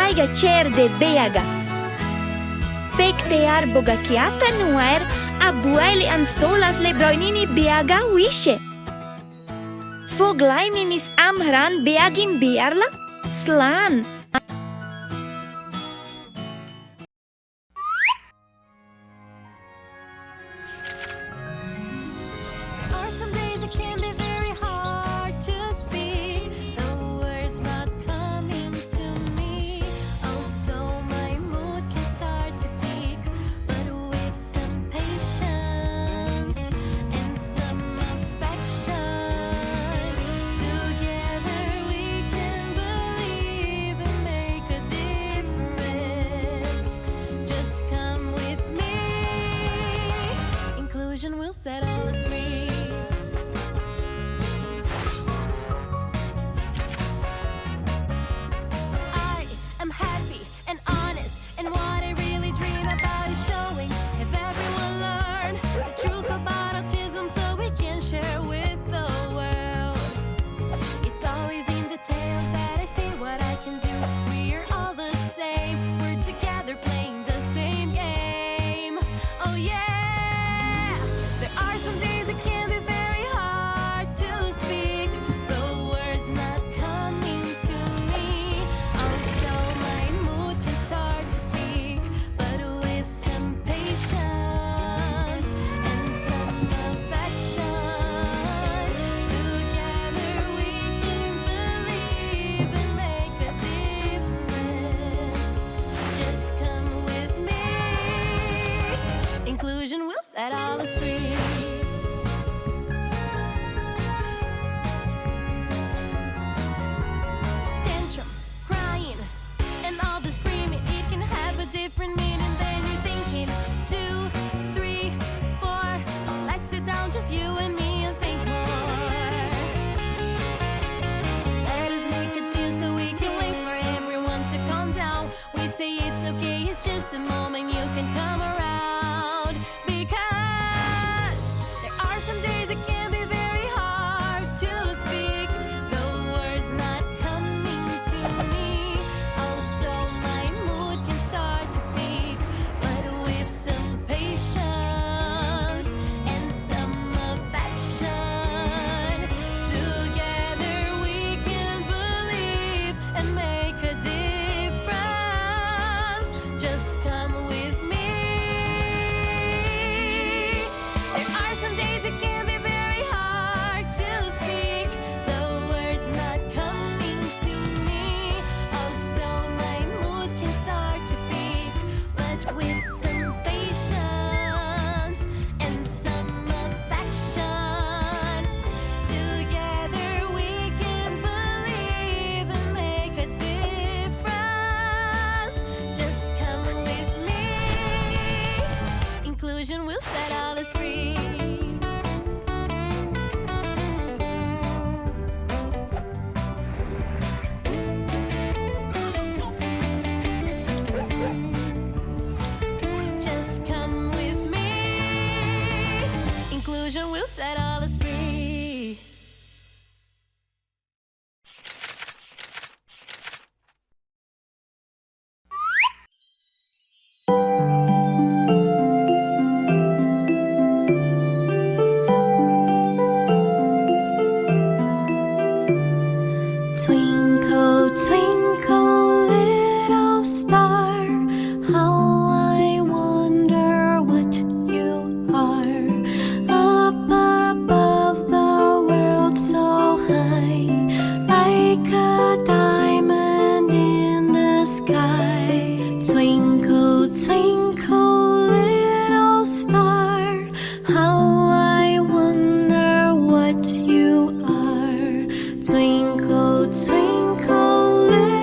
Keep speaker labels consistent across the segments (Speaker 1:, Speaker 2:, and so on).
Speaker 1: Bhaiga chair de Beaga. Fecte ar Bogha Ceatha nuair a Bhfuil an tSolais le broinini Beaga wishe. Foghlaim mis Amhráin Beagin bearla slan.
Speaker 2: Will set all us free. I am happy and honest, and what I really dream about is showing. If everyone learn the truth about autism, so we can share with the world. It's always in detail that I see what I can do. We're all the same. We're together playing the same game. Oh yeah. Some days it can be very hard to speak. The words not coming to me. Oh, so my mood can start to peak. But with some patience and some affection, together we can believe and make a difference. Just come with me. Inclusion will set all us free. Different meaning than you're thinking. 2, 3, 4. Let's sit down, just you and me, and think more. Let us make a deal so we can wait for everyone to calm down. We say it's okay, it's just a moment, you can come around. Because there are some days it can be very hard to speak. The words not coming to me. Also my mood can start to peak, but with some patience and some affection, together we can believe and make a difference. Just come with me. There are some days it can be very hard to speak. The words not coming to me. Oh, so my mood can start to peak, but with some patience and some affection, together we can believe and make a difference. Just come with me. Inclusion will set all us free. Just come with me. Inclusion will set all us free. Twinkle, twinkle, little star, how I wonder what you are. Up above the world so high, like a diamond in the sky. Twinkle, twinkle, little star, how I wonder what you are. Twinkle, twinkle, little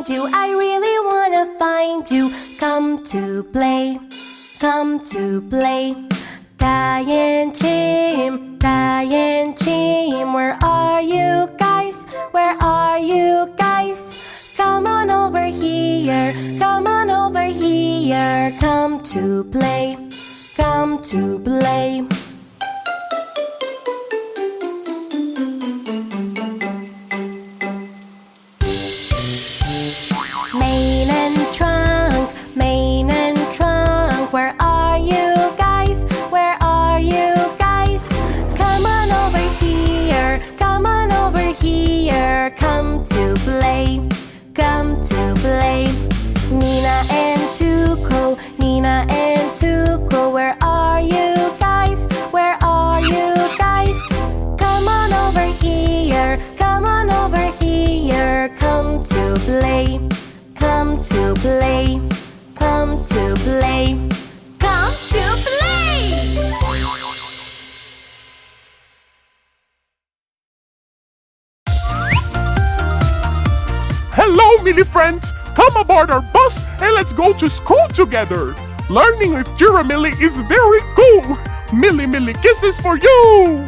Speaker 2: find you. I really wanna find you. Come to play. Come to play. Diane Chim, where are you guys? Where are you guys? Come on over here, come on over here. Come to play, come to play. Mane and trunk, where are you guys? Where are you guys? Come on over here, come on over here. Come to play, come to play. Nina and Tuco, where are you guys? Where are you guys? Come on over here, come on over here. Come to play, come to play, come to play, come to play.
Speaker 3: Hello, mini friends! Come aboard our bus and let's go to school together! Learning with Giramille is very cool! Millie kisses for you!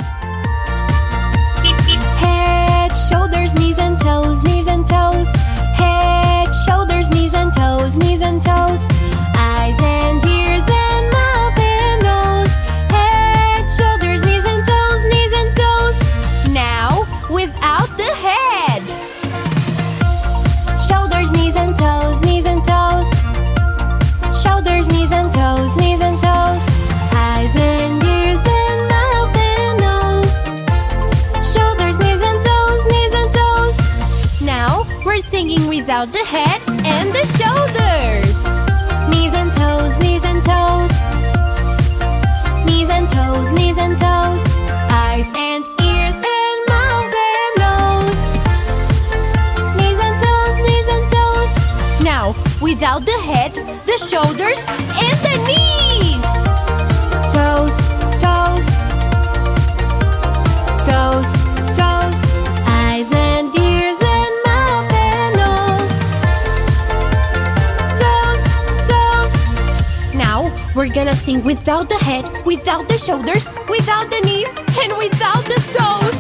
Speaker 2: Head, shoulders, knees and toes, knees and toes. Head, shoulders, knees and toes, knees and toes. Eyes and ears and mouth and nose. Head, shoulders, knees and toes, knees and toes. Now, without the head. Shoulders, knees and toes, knees and toes. Shoulders, knees and toes, knees and toes. Eyes and ears and mouth and nose. Shoulders, knees and toes, knees and toes. Now we're singing without the head and the shoulders. Knees and toes, knees and toes. Knees and toes, knees and toes. Eyes and ears and mouth and nose. Knees and toes, knees and toes. Now without the head, the shoulders and the knees. Toes, toes. Toes, toes. Eyes and ears and mouth and nose. Toes, toes. Now we're gonna sing without the head, without the shoulders, without the knees, and without the toes.